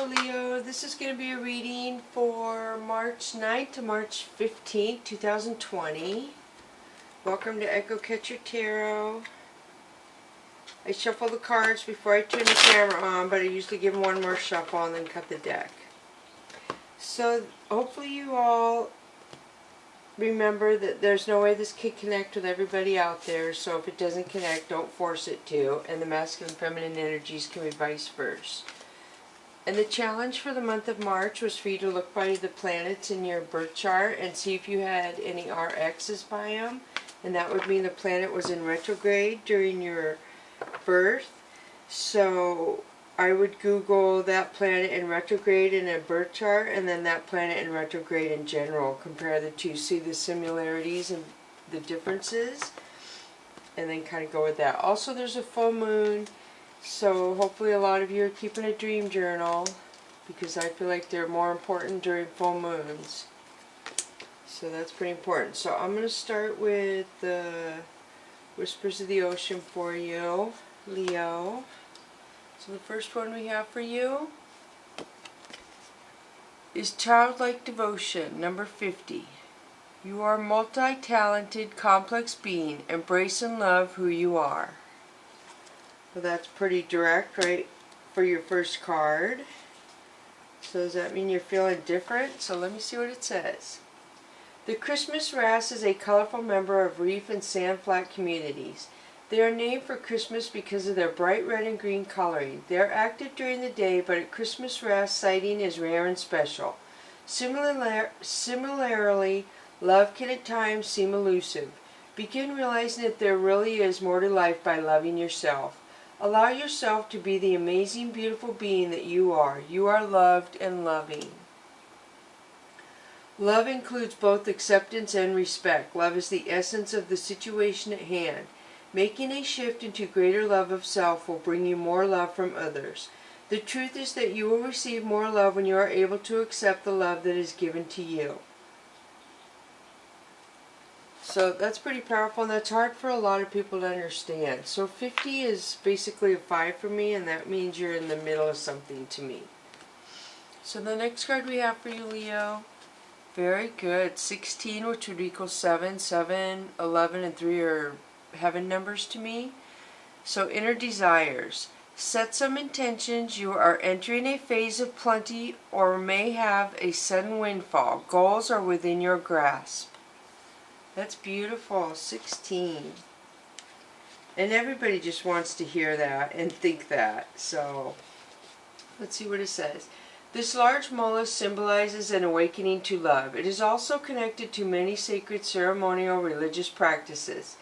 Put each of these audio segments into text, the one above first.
Leo, this is going to be a reading for March 9th to March 15th, 2020. Welcome to Echo Catcher Tarot. I shuffle the cards before I turn the camera on, but I usually give them one more shuffle and then cut the deck. So hopefully you all remember that there's no way this can connect with everybody out there, so if it doesn't connect, don't force it to, and the masculine and feminine energies can be vice versa. And the challenge for the month of March was for you to look by the planets in your birth chart and see if you had any RXs by them. And that would mean the planet was in retrograde during your birth. So I would Google that planet in retrograde in a birth chart and then that planet in retrograde in general. Compare the two, see the similarities and the differences, and then kind of go with that. Also, there's a full moon. So hopefully a lot of you are keeping a dream journal, because I feel like they're more important during full moons. So that's pretty important. So I'm going to start with the Whispers of the Ocean for you, Leo. So the first one we have for you is Childlike Devotion, number 50. You are a multi-talented, complex being. Embrace and love who you are. So that's pretty direct, right, for your first card. So does that mean you're feeling different? So let me see what it says. The Christmas wrasse is a colorful member of reef and sand flat communities. They are named for Christmas because of their bright red and green coloring. They are active during the day, but at Christmas wrasse sighting is rare and special. Similarly, love can at times seem elusive. Begin realizing that there really is more to life by loving yourself. Allow yourself to be the amazing, beautiful being that you are. You are loved and loving. Love includes both acceptance and respect. Love is the essence of the situation at hand. Making a shift into greater love of self will bring you more love from others. The truth is that you will receive more love when you are able to accept the love that is given to you. So that's pretty powerful, and that's hard for a lot of people to understand. So 50 is basically a 5 for me, and that means you're in the middle of something to me. So the next card we have for you, Leo, very good. 16, which would equal 7. 7, 11, and 3 are heaven numbers to me. So inner desires. Set some intentions. You are entering a phase of plenty or may have a sudden windfall. Goals are within your grasp. That's beautiful. 16. And everybody just wants to hear that and think that. So let's see what it says. This large mollusk symbolizes an awakening to love. It is also connected to many sacred ceremonial religious practices.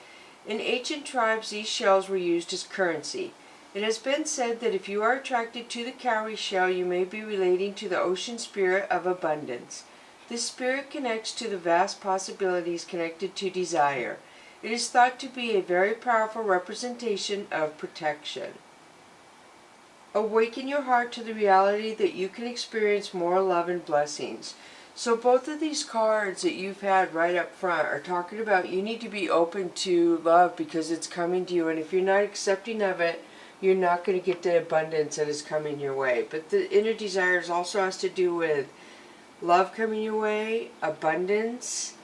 In ancient tribes, these shells were used as currency. It has been said that if you are attracted to the cowrie shell, you may be relating to the ocean spirit of abundance. This spirit connects to the vast possibilities connected to desire. It is thought to be a very powerful representation of protection. Awaken your heart to the reality that you can experience more love and blessings. So both of these cards that you've had right up front are talking about you need to be open to love because it's coming to you. And if you're not accepting of it, you're not going to get the abundance that is coming your way. But the inner desires also has to do with love coming your way, abundance,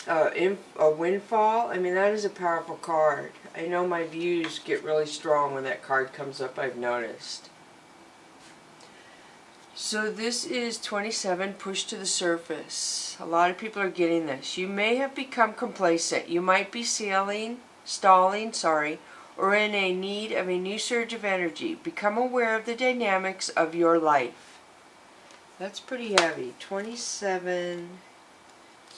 a windfall. I mean, that is a powerful card. I know my views get really strong when that card comes up, I've noticed. So this is 27, pushed to the surface. A lot of people are getting this. You may have become complacent. You might be stalling, or in a need of a new surge of energy. Become aware of the dynamics of your life. That's pretty heavy. 27.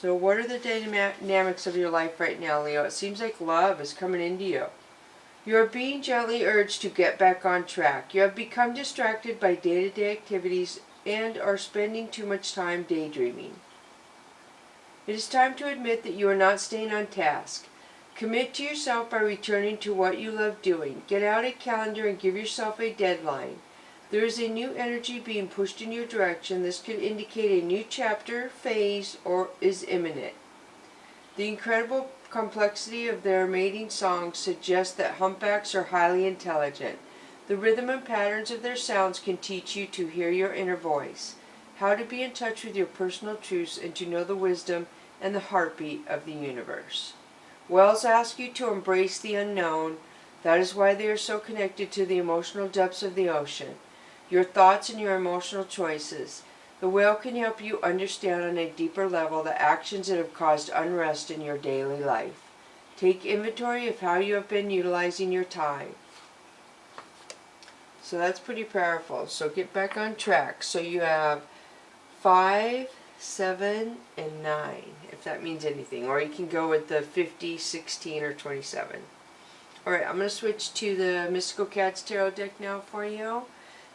So what are the dynamics of your life right now, Leo? It seems like love is coming into you. You are being gently urged to get back on track. You have become distracted by day-to-day activities and are spending too much time daydreaming. It is time to admit that you are not staying on task. Commit to yourself by returning to what you love doing. Get out a calendar and give yourself a deadline. There is a new energy being pushed in your direction. This could indicate a new chapter, phase, or is imminent. The incredible complexity of their mating songs suggests that humpbacks are highly intelligent. The rhythm and patterns of their sounds can teach you to hear your inner voice, how to be in touch with your personal truths, and to know the wisdom and the heartbeat of the universe. Whales ask you to embrace the unknown. That is why they are so connected to the emotional depths of the ocean, your thoughts and your emotional choices. The whale can help you understand on a deeper level the actions that have caused unrest in your daily life. Take inventory of how you have been utilizing your time. So that's pretty powerful. So get back on track. So you have 5, 7, and 9, if that means anything. Or you can go with the 50, 16, or 27. Alright, I'm going to switch to the Mystical Cats Tarot deck now for you.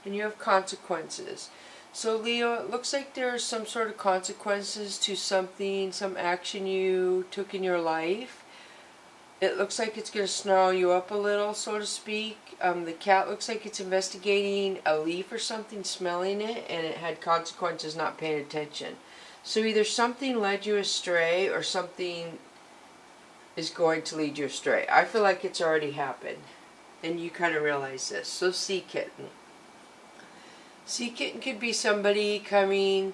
And you have consequences. So Leo, it looks like there are some sort of consequences to something, some action you took in your life. It looks like it's going to snarl you up a little, so to speak. The cat looks like it's investigating a leaf or something, smelling it, and it had consequences not paying attention. So either something led you astray or something is going to lead you astray. I feel like it's already happened, and you kind of realize this. So Sea Kitten. Sea Kitten could be somebody coming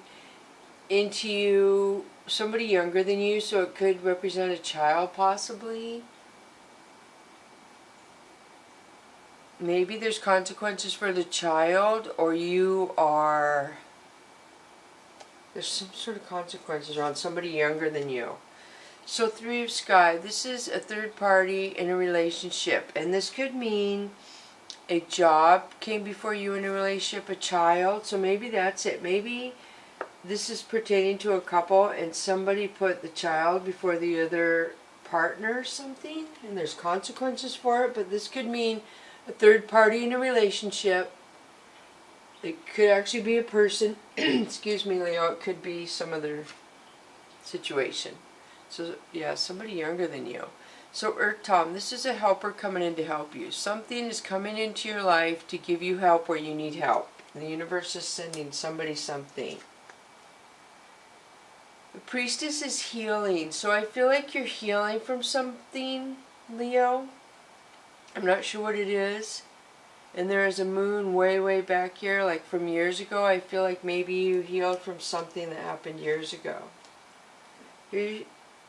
into you, somebody younger than you, so it could represent a child possibly. Maybe there's consequences for the child, or you are... There's some sort of consequences around somebody younger than you. So Three of Sky, this is a third party in a relationship, and this could mean a job came before you in a relationship, a child, so maybe that's it. Maybe this is pertaining to a couple and somebody put the child before the other partner or something, and there's consequences for it, but this could mean a third party in a relationship. It could actually be a person, excuse me Leo, it could be some other situation. So yeah, somebody younger than you. So Earth Tom, this is a helper coming in to help you. Something is coming into your life to give you help where you need help. The universe is sending somebody something. The Priestess is healing. So I feel like you're healing from something, Leo. I'm not sure what it is. And there is a moon way, way back here, like from years ago. I feel like maybe you healed from something that happened years ago. Here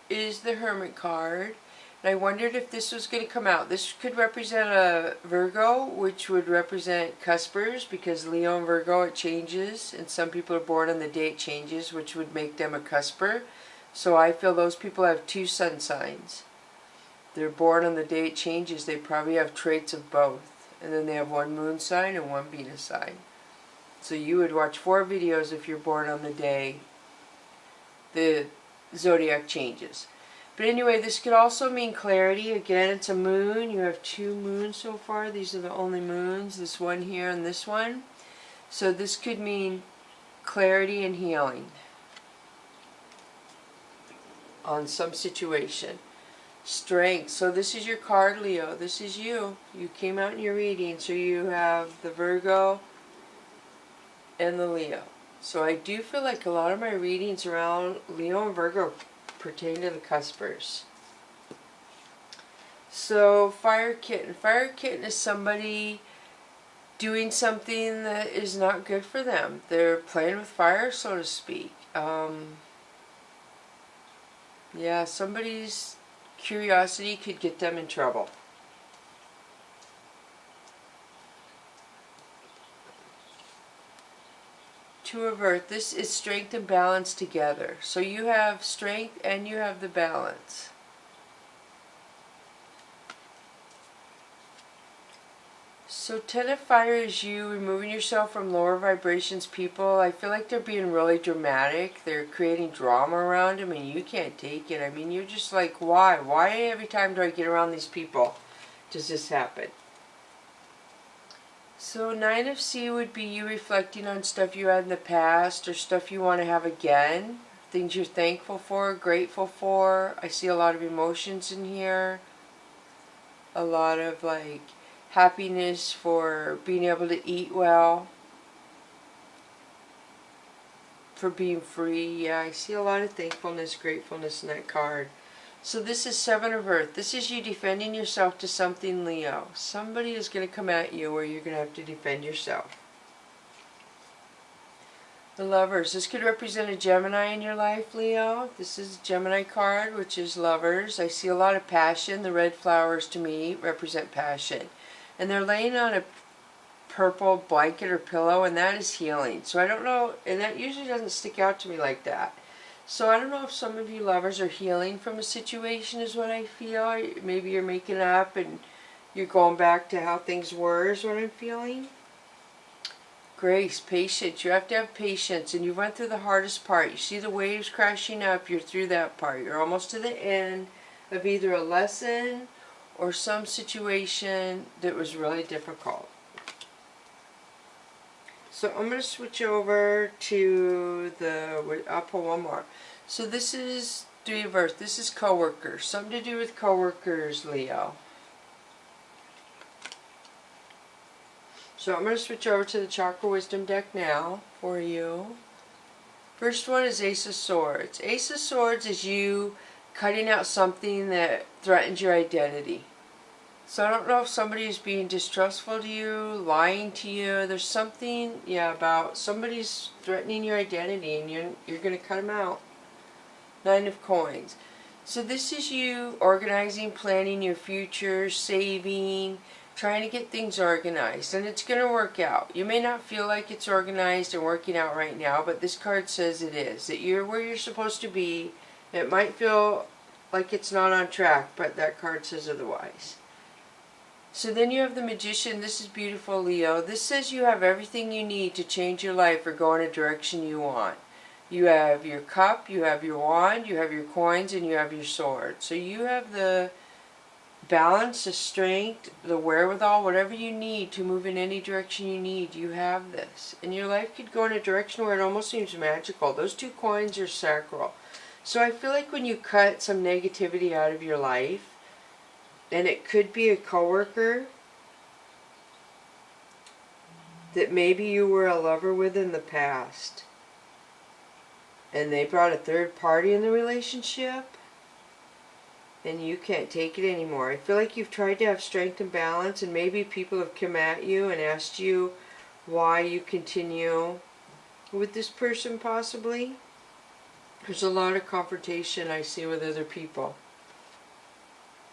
is the Hermit card. And I wondered if this was going to come out. This could represent a Virgo, which would represent cuspers, because Leo and Virgo, it changes. And some people are born on the day it changes, which would make them a cusper. So I feel those people have 2 sun signs. They're born on the day it changes. They probably have traits of both. And then they have 1 moon sign and 1 Venus sign. So you would watch 4 videos if you're born on the day the zodiac changes. But anyway, this could also mean clarity. Again, it's a moon. You have 2 moons so far. These are the only moons. This one here and this one. So this could mean clarity and healing on some situation. Strength. So this is your card, Leo. This is you. You came out in your reading. So you have the Virgo and the Leo. So I do feel like a lot of my readings around Leo and Virgo pertain to the cuspers. So Fire Kitten. Fire Kitten is somebody doing something that is not good for them. They're playing with fire, so to speak. Yeah, somebody's curiosity could get them in trouble. Two of Earth. This is strength and balance together. So you have strength and you have the balance. So Ten of Fire is you removing yourself from lower vibrations people. I feel like they're being really dramatic. They're creating drama around them and you can't take it. I mean, you're just like, why? Why every time do I get around these people does this happen? So Nine of Sea would be you reflecting on stuff you had in the past or stuff you want to have again. Things you're thankful for, grateful for. I see a lot of emotions in here. A lot of like happiness for being able to eat well. For being free. Yeah, I see a lot of thankfulness, gratefulness in that card. So this is Seven of Earth. This is you defending yourself to something, Leo. Somebody is going to come at you where you're going to have to defend yourself. The Lovers. This could represent a Gemini in your life, Leo. This is a Gemini card, which is Lovers. I see a lot of passion. The red flowers to me represent passion. And they're laying on a purple blanket or pillow, and that is healing. So I don't know, and that usually doesn't stick out to me like that. So I don't know if some of you lovers are healing from a situation is what I feel. Maybe you're making up and you're going back to how things were is what I'm feeling. Grace, patience. You have to have patience, and you went through the hardest part. You see the waves crashing up, you're through that part. You're almost to the end of either a lesson or some situation that was really difficult. So I'm going to switch over to I'll pull one more. So this is Three of Earth. This is co-workers. Something to do with co-workers, Leo. So I'm going to switch over to the Chakra Wisdom deck now for you. First one is Ace of Swords. Ace of Swords is you cutting out something that threatens your identity. So I don't know if somebody is being distrustful to you, lying to you. There's something, about somebody's threatening your identity, and you're going to cut them out. Nine of Coins. So this is you organizing, planning your future, saving, trying to get things organized, and it's going to work out. You may not feel like it's organized and working out right now, but this card says it is. That you're where you're supposed to be. It might feel like it's not on track, but that card says otherwise. So then you have the Magician. This is beautiful, Leo. This says you have everything you need to change your life or go in a direction you want. You have your cup, you have your wand, you have your coins, and you have your sword. So you have the balance, the strength, the wherewithal, whatever you need to move in any direction you need. You have this. And your life could go in a direction where it almost seems magical. Those two coins are sacral. So I feel like when you cut some negativity out of your life, and it could be a coworker that maybe you were a lover with in the past, and they brought a third party in the relationship, and you can't take it anymore. I feel like you've tried to have strength and balance, and maybe people have come at you and asked you why you continue with this person possibly. There's a lot of confrontation I see with other people.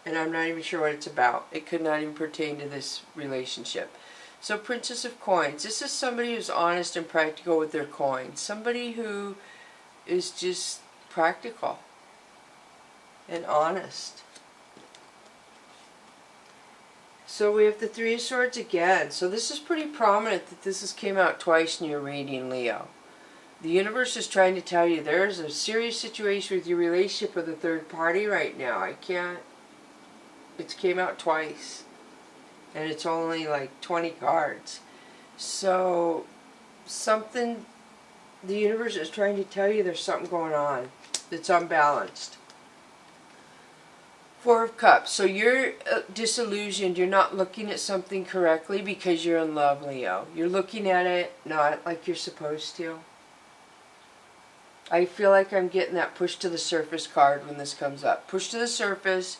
And I'm not even sure what it's about. It could not even pertain to this relationship. So Princess of Coins. This is somebody who's honest and practical with their coins. Somebody who is just practical and honest. So we have the Three of Swords again. So this is pretty prominent that this came out twice in your reading, Leo. The universe is trying to tell you there's a serious situation with your relationship with a third party right now. It came out twice, and it's only like 20 cards. So the universe is trying to tell you there's something going on that's unbalanced. Four of Cups. So you're disillusioned. You're not looking at something correctly because you're in love, Leo. You're looking at it not like you're supposed to. I feel like I'm getting that push to the surface card when this comes up. Push to the surface.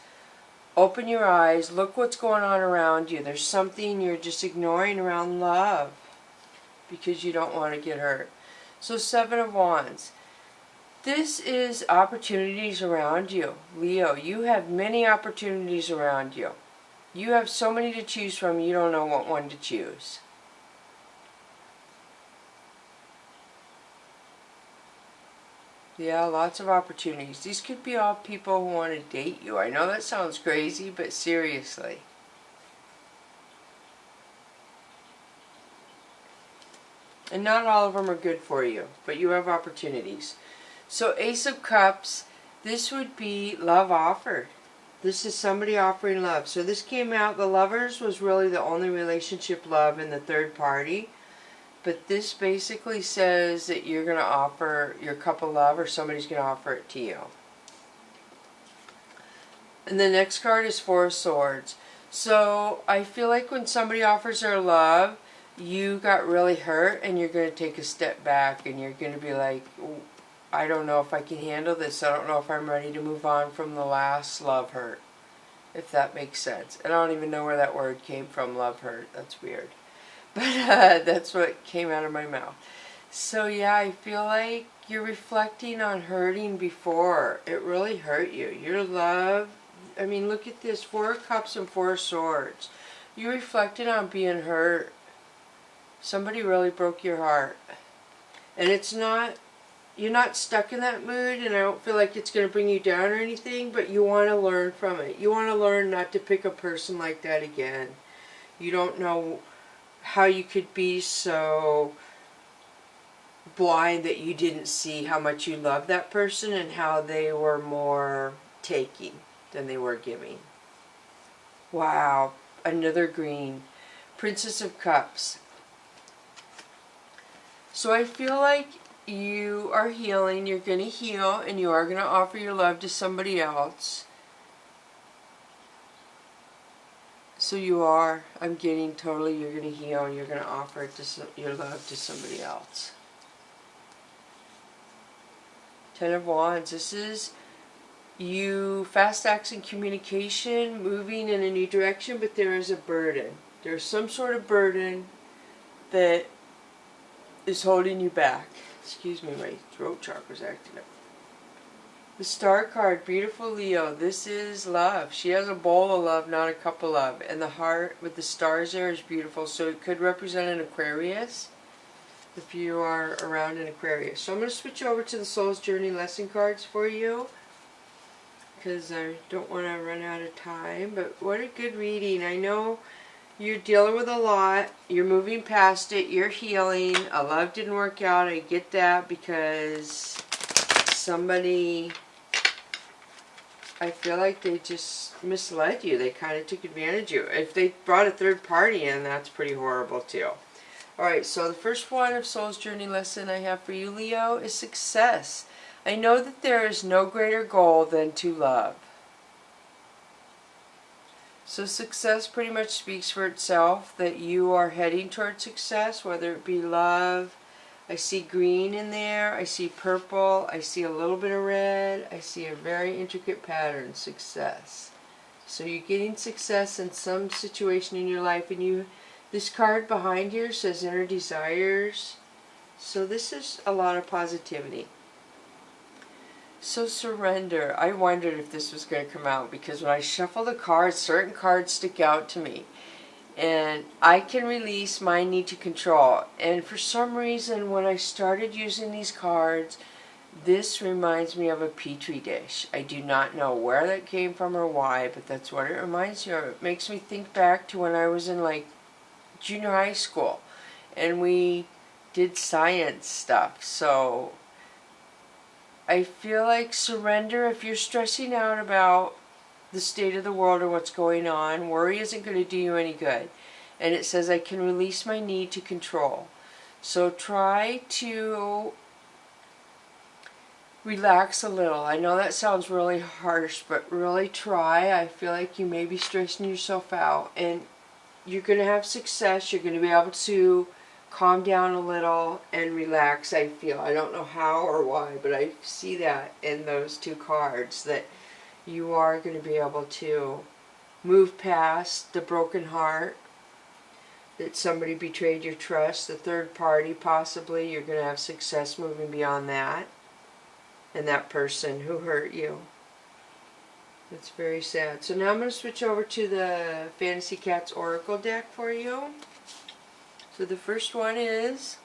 Open your eyes, look what's going on around you. There's something you're just ignoring around love because you don't want to get hurt. So Seven of Wands. This is opportunities around you. Leo, you have many opportunities around you. You have so many to choose from, you don't know what one to choose. Yeah, lots of opportunities. These could be all people who want to date you. I know that sounds crazy, but seriously. And not all of them are good for you, but you have opportunities. So Ace of Cups, this would be love offered. This is somebody offering love. So this came out, the Lovers was really the only relationship love in the third party. But this basically says that you're going to offer your cup of love, or somebody's going to offer it to you. And the next card is Four of Swords. So I feel like when somebody offers their love, you got really hurt and you're going to take a step back and you're going to be like, I don't know if I can handle this. I don't know if I'm ready to move on from the last love hurt, if that makes sense. And I don't even know where that word came from, love hurt. That's weird. But that's what came out of my mouth. So yeah, I feel like you're reflecting on hurting before. It really hurt you. Your love, I mean, look at this, 4 cups and 4 swords. You reflected on being hurt. Somebody really broke your heart. And it's not, you're not stuck in that mood, and I don't feel like it's going to bring you down or anything, but you want to learn from it. You want to learn not to pick a person like that again. You don't know how you could be so blind that you didn't see how much you loved that person and how they were more taking than they were giving. Wow, another green. Princess of Cups. So I feel like you are healing, you're going to heal, and you are going to offer your love to somebody else. So you are, I'm getting totally, you're going to heal and you're going to offer it to your love to somebody else. 10 of Wands, this is you, fast action communication, moving in a new direction, but there is a burden. There's some sort of burden that is holding you back. Excuse me, my throat chakra's acting up. The Star card, beautiful Leo. This is love. She has a bowl of love, not a cup of love. And the heart with the stars there is beautiful. So it could represent an Aquarius if you are around an Aquarius. So I'm going to switch over to the Soul's Journey lesson cards for you, because I don't want to run out of time. But what a good reading. I know you're dealing with a lot. You're moving past it. You're healing. A love didn't work out. I get that, because somebody, I feel like they just misled you. They kind of took advantage of you. If they brought a third party in, that's pretty horrible too. Alright, so the first one of Soul's Journey lesson I have for you, Leo, is success. I know that there is no greater goal than to love. So success pretty much speaks for itself, that you are heading towards success, whether it be love. I see green in there, I see purple, I see a little bit of red, I see a very intricate pattern, success. So you're getting success in some situation in your life, and this card behind here says inner desires. So this is a lot of positivity. So surrender. I wondered if this was going to come out, because when I shuffle the cards, certain cards stick out to me. And I can release my need to control. And for some reason, when I started using these cards, this reminds me of a petri dish. I do not know where that came from or why, but that's what it reminds me of. It makes me think back to when I was in like junior high school and we did science stuff. So I feel like surrender. If you're stressing out about the state of the world or what's going on, worry isn't going to do you any good. And it says I can release my need to control. So try to relax a little. I know that sounds really harsh, but really try. I feel like you may be stressing yourself out, and you're going to have success. You're going to be able to calm down a little and relax, I feel. I don't know how or why, but I see that in those two cards, that you are going to be able to move past the broken heart, that somebody betrayed your trust, the third party possibly. You're going to have success moving beyond that, and that person who hurt you. It's very sad. So now I'm going to switch over to the Fantasy Cats Oracle deck for you. So the first one is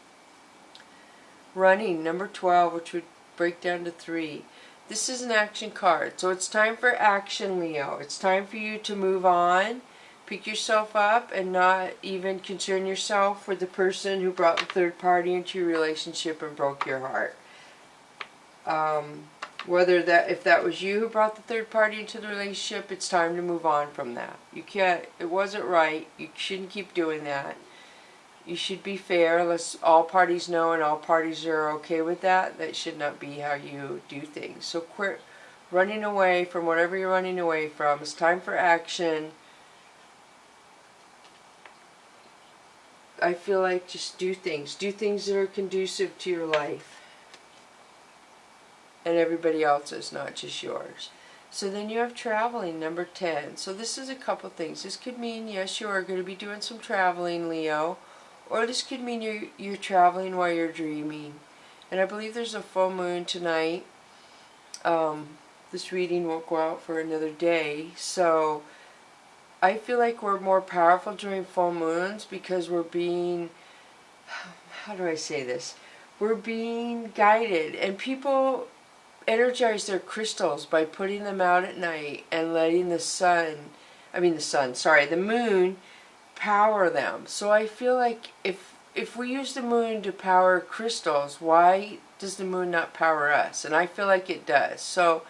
Running, number 12, which would break down to 3. This is an action card. So it's time for action, Leo. It's time for you to move on, pick yourself up, and not even concern yourself with the person who brought the third party into your relationship and broke your heart. If that was you who brought the third party into the relationship, it's time to move on from that. You can't, it wasn't right. You shouldn't keep doing that. You should be fair. Unless all parties know and all parties are okay with that, that should not be how you do things. So quit running away from whatever you're running away from. It's time for action. I feel like just do things. Do things that are conducive to your life. and everybody else's, not just yours. So then you have traveling, number 10. So this is a couple things. This could mean, yes, you are going to be doing some traveling, Leo. Or this could mean you're traveling while you're dreaming. And I believe there's a full moon tonight. This reading won't go out for another day. So I feel like we're more powerful during full moons because we're being, how do I say this? We're being guided. And people energize their crystals by putting them out at night and letting the moon power them. So I feel like if we use the moon to power crystals, why does the moon not power us? And I feel like it does. So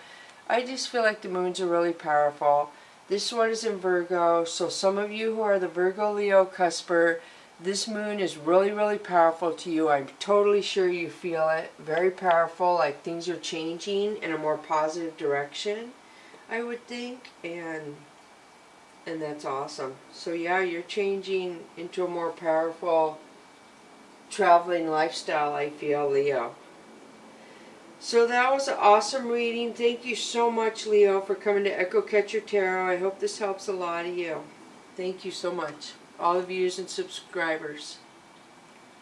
I just feel like the moons are really powerful. This one is in Virgo, so some of you who are the Virgo Leo cusper, this moon is really, really powerful to you. I'm totally sure you feel it. Very powerful, like things are changing in a more positive direction, I would think. And that's awesome. So yeah, you're changing into a more powerful traveling lifestyle, I feel, Leo. So that was an awesome reading. Thank you so much, Leo, for coming to Echo Catcher Tarot. I hope this helps a lot of you. Thank you so much, all the viewers and subscribers.